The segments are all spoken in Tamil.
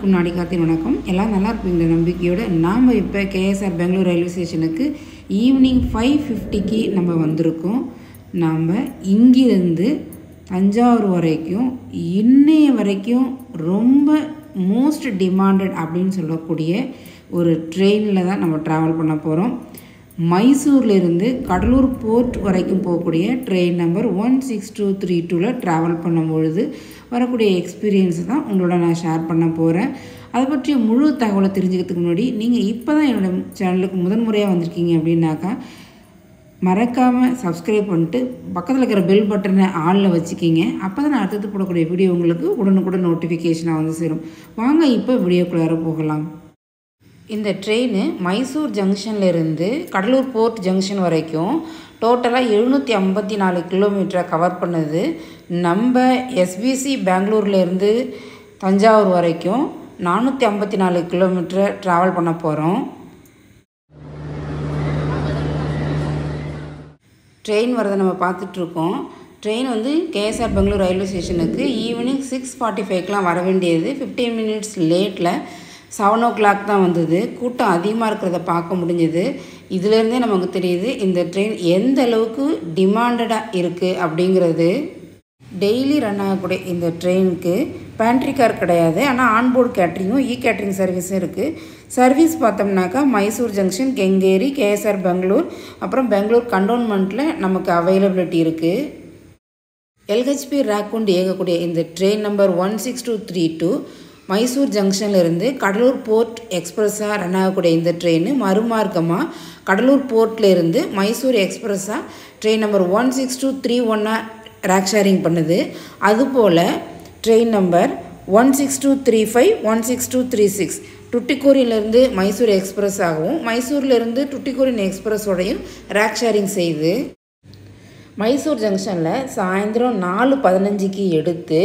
அனைவருக்கும் நாடிகாத்தின் வணக்கம். எல்லாம் நல்லா இருப்பீங்க நம்பிக்கையோடு நாம் இப்போ கேஎஸ்ஆர் பெங்களூர் ரயில்வே ஸ்டேஷனுக்கு ஈவினிங் 5:50க்கு நம்ம வந்திருக்கோம். நாம் இங்கிருந்து தஞ்சாவூர் வரைக்கும் இன்னைய வரைக்கும் ரொம்ப மோஸ்ட் டிமாண்டட் அப்படின்னு சொல்லக்கூடிய ஒரு ட்ரெயினில் தான் நம்ம ட்ராவல் பண்ண போகிறோம். மைசூர்லேருந்து கடலூர் போர்ட் வரைக்கும் போகக்கூடிய ட்ரெயின் நம்பர் 16232 ட்ராவல் பண்ணும்பொழுது வரக்கூடிய எக்ஸ்பீரியன்ஸ் தான் உங்களோட நான் ஷேர் பண்ண போகிறேன். அதை பற்றிய முழு தகவலை தெரிஞ்சுக்கிறதுக்கு முன்னாடி நீங்கள் இப்போ தான் என்னோடய சேனலுக்கு முதன்முறையாக வந்திருக்கீங்க அப்படின்னாக்கா மறக்காமல் சப்ஸ்கிரைப் பண்ணிட்டு பக்கத்தில் இருக்கிற பெல் பட்டனை ஆளில் வச்சுக்கிங்க. அப்போ தான் நான் அடுத்தது போடக்கூடிய வீடியோ உங்களுக்கு உடனுக்குடன் நோட்டிஃபிகேஷனாக வந்து சேரும். வாங்க இப்போ வீடியோக்குள்ளார போகலாம். இந்த ட்ரெயின் மைசூர் ஜங்ஷன்லேருந்து கடலூர் போர்ட் ஜங்ஷன் வரைக்கும் டோட்டலாக 754 கிலோமீட்டரை கவர் பண்ணுது. நம்ம எஸ்பிசி பெங்களூர்லேருந்து தஞ்சாவூர் வரைக்கும் 454 கிலோமீட்டரை ட்ராவல் பண்ண போகிறோம். ட்ரெயின் வரதை நம்ம பார்த்துட்ருக்கோம். ட்ரெயின் வந்து கேஎஸ்ஆர் பெங்களூர் ரயில்வே ஸ்டேஷனுக்கு ஈவினிங் 6:45க்கெலாம் வர வேண்டியது 15 மினிட்ஸ் லேட்டில் 7 o'clock தான் வந்தது. கூட்டம் அதிகமாக இருக்கிறத பார்க்க முடிஞ்சது. இதிலேருந்தே நமக்கு தெரியுது இந்த ட்ரெயின் எந்த அளவுக்கு டிமாண்டடாக இருக்குது அப்படிங்கிறது. டெய்லி ரன் ஆகக்கூடிய இந்த ட்ரெயினுக்கு பேண்ட்ரி கார் கிடையாது, ஆனால் ஆன்போர்டு கேட்ரிங்கும் கேட்ரிங் சர்வீஸும் இருக்குது. சர்வீஸ் பார்த்தோம்னாக்கா மைசூர் ஜங்ஷன், கெங்கேரி, கேஎஸ்ஆர் பெங்களூர், அப்புறம் பெங்களூர் கண்டோன்மெண்ட்டில் நமக்கு அவைலபிலிட்டி இருக்குது. எல்ஹெச்பி ரேக் கொண்டு இயங்கக்கூடிய இந்த ட்ரெயின் நம்பர் 16232 மைசூர் ஜங்ஷன்லேருந்து கடலூர் போர்ட் எக்ஸ்பிரஸாக ரன் ஆகக்கூடிய இந்த ட்ரெயின் மறுமார்க்கமாக கடலூர் போர்ட்லேருந்து மைசூர் எக்ஸ்பிரஸாக ட்ரெயின் நம்பர் 16231 ரேக் ஷேரிங் பண்ணுது. அதுபோல் ட்ரெயின் நம்பர் 16235, 16236 டுட்டிக்கோரின்லேருந்து மைசூர் எக்ஸ்பிரஸ் ஆகவும் மைசூர்லேருந்து டுட்டிக்கோரின் எக்ஸ்பிரஸோடையும் ரேக் ஷேரிங் செய்யுது. மைசூர் ஜங்ஷனில் சாயந்தரம் 4:15க்கு எடுத்து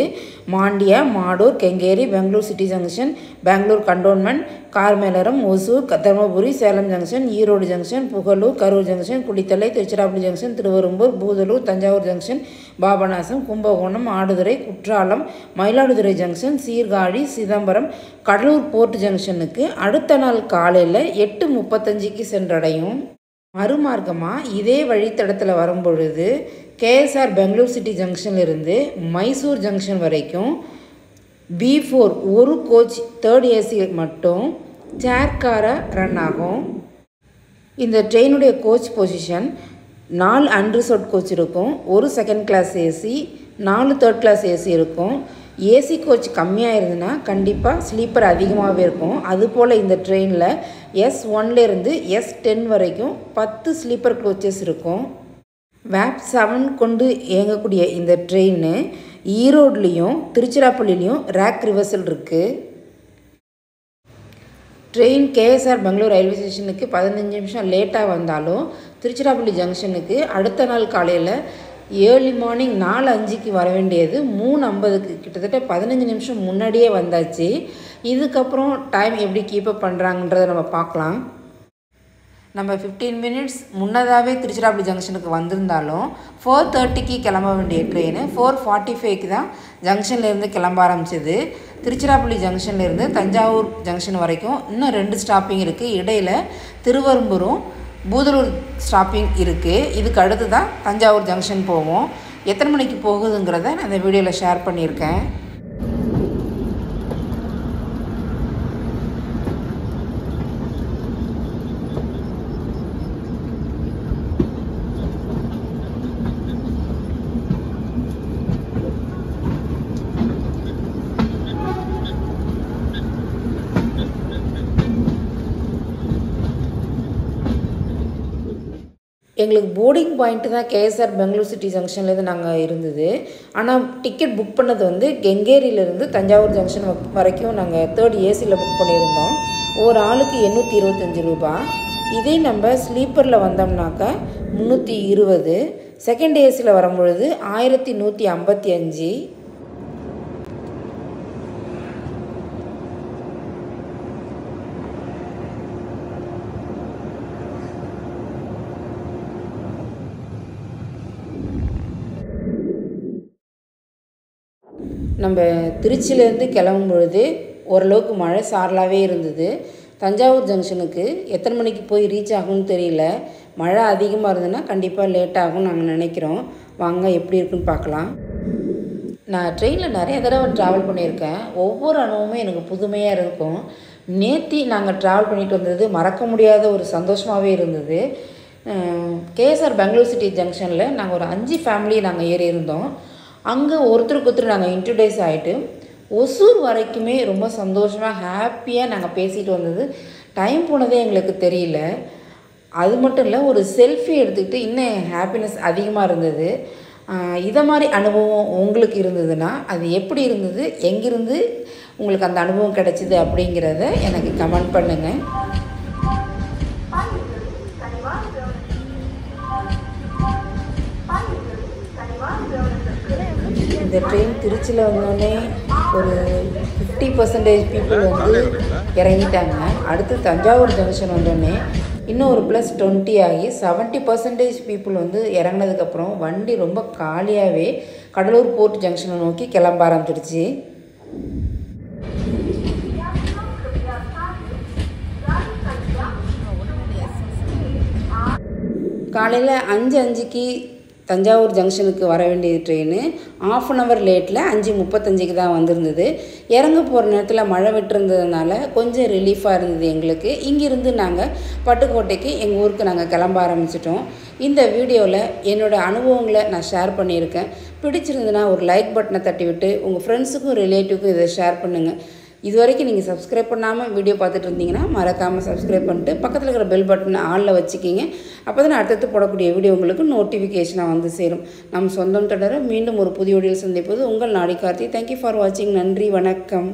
Mandya, Maddur, Kengeri, Bangalore city junction, Bangalore cantonment, Carmelaram, Hosur, Dharmapuri, Salem junction, Erode junction, Pugalur, Karur junction, Kulithalai, Tiruchirappalli junction, Thiruverumbur, Budalur, Thanjavur junction, Papanasam, Kumbakonam, Aduthurai, Kuttalam, Mayiladuthurai junction, Sirkazhi, Chidambaram, Cuddalore port ஜங்ஷனுக்கு அடுத்த நாள் காலையில் 8:35க்கு சென்றடையும். மறுமார்க்கமாக இதே வழித்தடத்தில் வரும்பொழுது கேஎஸ்ஆர் பெங்களூர் சிட்டி ஜங்ஷன்லேருந்து மைசூர் ஜங்ஷன் வரைக்கும் B4 ஒரு கோச் 3rd AC மட்டும் சேர் காராக ரன் ஆகும். இந்த ட்ரெயினுடைய கோச் பொசிஷன் 4 அன்ரிசர்வ்ட் கோச் இருக்கும், ஒரு second class AC, 4 3rd class AC இருக்கும். ஏசி கோச் கம்மியாக இருந்ததுன்னா கண்டிப்பாக ஸ்லீப்பர் அதிகமாகவே இருக்கும். அதுபோல் இந்த ட்ரெயினில் S1லேருந்து S10 வரைக்கும் 10 ஸ்லீப்பர் கோச்சஸ் இருக்கும். வேப் 7 கொண்டு இயங்கக்கூடிய இந்த ட்ரெயின் ஈரோட்லேயும் திருச்சிராப்பள்ளிலையும் ரேக் ரிவர்சல் இருக்குது. ட்ரெயின் கேஎஸ்ஆர் பெங்களூர் ரயில்வே ஸ்டேஷனுக்கு 15 நிமிஷம் லேட்டாக வந்தாலும் திருச்சிராப்பள்ளி ஜங்ஷனுக்கு அடுத்த நாள் காலையில் ஏர்லி மார்னிங் 4:05க்கு வர வேண்டியது 3:50க்கு கிட்டத்தட்ட 15 நிமிஷம் முன்னாடியே வந்தாச்சு. இதுக்கப்புறம் டைம் எப்படி கீப்பப் பண்ணுறாங்கன்றதை நம்ம பார்க்கலாம். நம்ம 15 மினிட்ஸ் முன்னதாகவே திருச்சிராப்பள்ளி ஜங்ஷனுக்கு வந்திருந்தாலும் 4:30க்கு கிளம்ப வேண்டிய ட்ரெயின் 4:45க்கு தான் ஜங்ஷன்லேருந்து கிளம்ப ஆரம்பிச்சது. திருச்சிராப்பள்ளி ஜங்ஷன்லேருந்து தஞ்சாவூர் ஜங்ஷன் வரைக்கும் இன்னும் 2 ஸ்டாப்பிங் இருக்குது. இடையில் திருவெரும்பூரும் பூதலூர் ஸ்டாப்பிங் இருக்குது. இதுக்கு அடுத்து தான் தஞ்சாவூர் ஜங்ஷன் போவோம். எத்தனை மணிக்கு போகுதுங்கிறத நான் இந்த வீடியோவில் ஷேர் பண்ணியிருக்கேன். எங்களுக்கு போர்டிங் பாயிண்ட்டு தான் கேஎஸ்ஆர் பெங்களூர் சிட்டி ஜங்ஷன்லேருந்து நாங்கள் இருந்தது. ஆனால் டிக்கெட் புக் பண்ணது வந்து கெங்கேரியிலேருந்து தஞ்சாவூர் ஜங்ஷன் வரைக்கும் நாங்கள் 3rd ஏசியில் புக் பண்ணியிருந்தோம். ஒரு ஆளுக்கு 825 ரூபாய். இதே நம்ம ஸ்லீப்பரில் வந்தோம்னாக்கா 320, செகண்ட் ஏசியில் வரும்பொழுது 1155. நம்ம திருச்சியிலேருந்து கிளம்பும் பொழுது ஓரளவுக்கு மழை சாரலாகவே இருந்தது. தஞ்சாவூர் ஜங்ஷனுக்கு எத்தனை மணிக்கு போய் ரீச் ஆகும்னு தெரியல. மழை அதிகமாக இருந்ததுன்னா கண்டிப்பாக லேட் ஆகும்னு நாங்கள் நினைக்கிறோம். வாங்க எப்படி இருக்குன்னு பார்க்கலாம். நான் ட்ரெயினில் நிறைய தடவை ட்ராவல் பண்ணியிருக்கேன். ஒவ்வொரு அனுபவமும் எனக்கு புதுமையாக இருக்கும். நேற்று நாங்கள் ட்ராவல் பண்ணிட்டு வந்தது மறக்க முடியாத ஒரு சந்தோஷமாகவே இருந்தது. கேஎஸ்ஆர் பெங்களூர் சிட்டி ஜங்ஷனில் நாங்கள் ஒரு 5 ஃபேமிலி நாங்கள் ஏறி இருந்தோம். அங்கே ஒருத்தருக்கு ஒருத்தர் நாங்கள் இன்ட்ரடியூஸ் ஆகிட்டு ஒசூர் வரைக்குமே ரொம்ப சந்தோஷமாக ஹாப்பியாக நாங்கள் பேசிட்டு வந்தது. டைம் போனதே எங்களுக்கு தெரியல. அது மட்டும் இல்லை, ஒரு செல்ஃபி எடுத்துக்கிட்டு இன்னும் ஹாப்பினஸ் அதிகமாக இருந்தது. இதை மாதிரி அனுபவம் உங்களுக்கு இருந்ததுன்னா அது எப்படி இருந்தது, எங்கிருந்து உங்களுக்கு அந்த அனுபவம் கிடைச்சிது அப்படிங்கிறத எனக்கு கமெண்ட் பண்ணுங்கள். இந்த ட்ரெயின் திருச்சியில் வந்தோடனே ஒரு 50% பீப்புள் வந்து இறங்கிட்டாங்க. அடுத்து தஞ்சாவூர் ஜங்ஷன் வந்தோடனே இன்னும் ஒரு +20 ஆகி 70% பீப்புள் வந்து இறங்கினதுக்கப்புறம் வண்டி ரொம்ப காலியாகவே கடலூர் போர்ட் ஜங்ஷனை நோக்கி கிளம்ப ஆரம்பிச்சிடுச்சு. காலையில் 5:05க்கு தஞ்சாவூர் ஜங்ஷனுக்கு வர வேண்டிய ட்ரெயின் 1/2 hour லேட்டில் 5:35க்கு தான் வந்திருந்தது. இறங்க போகிற நேரத்தில் மழை விட்டுருந்ததுனால கொஞ்சம் ரிலீஃபாக இருந்தது எங்களுக்கு. இங்கிருந்து நாங்கள் பட்டுக்கோட்டைக்கு எங்கள் ஊருக்கு நாங்கள் கிளம்ப ஆரம்பிச்சிட்டோம். இந்த வீடியோவில் என்னோடய அனுபவங்களை நான் ஷேர் பண்ணியிருக்கேன். பிடிச்சிருந்ததுன்னா ஒரு லைக் பட்டனை தட்டி விட்டு உங்கள் ஃப்ரெண்ட்ஸுக்கும் ரிலேட்டிவ்க்கும் இதை ஷேர் பண்ணுங்கள். இது வரைக்கும் நீங்கள் சப்ஸ்கிரைப் பண்ணாமல் வீடியோ பார்த்துட்டு இருந்தீங்கன்னா மறக்காமல் சப்ஸ்கிரைப் பண்ணிட்டு பக்கத்தில் இருக்கிற பெல் பட்டனை ஆளில் வச்சுக்கிங்க. அப்போ தான் அடுத்தடுத்து போடக்கூடிய வீடியோ உங்களுக்கு நோட்டிஃபிகேஷனாக வந்து சேரும். நம் சொந்தம் தொடர மீண்டும் ஒரு புதிய வீடியோவில் சந்திப்பது உங்கள் நாடி கார்த்தி. தேங்க்யூ ஃபார் வாட்சிங். நன்றி, வணக்கம்.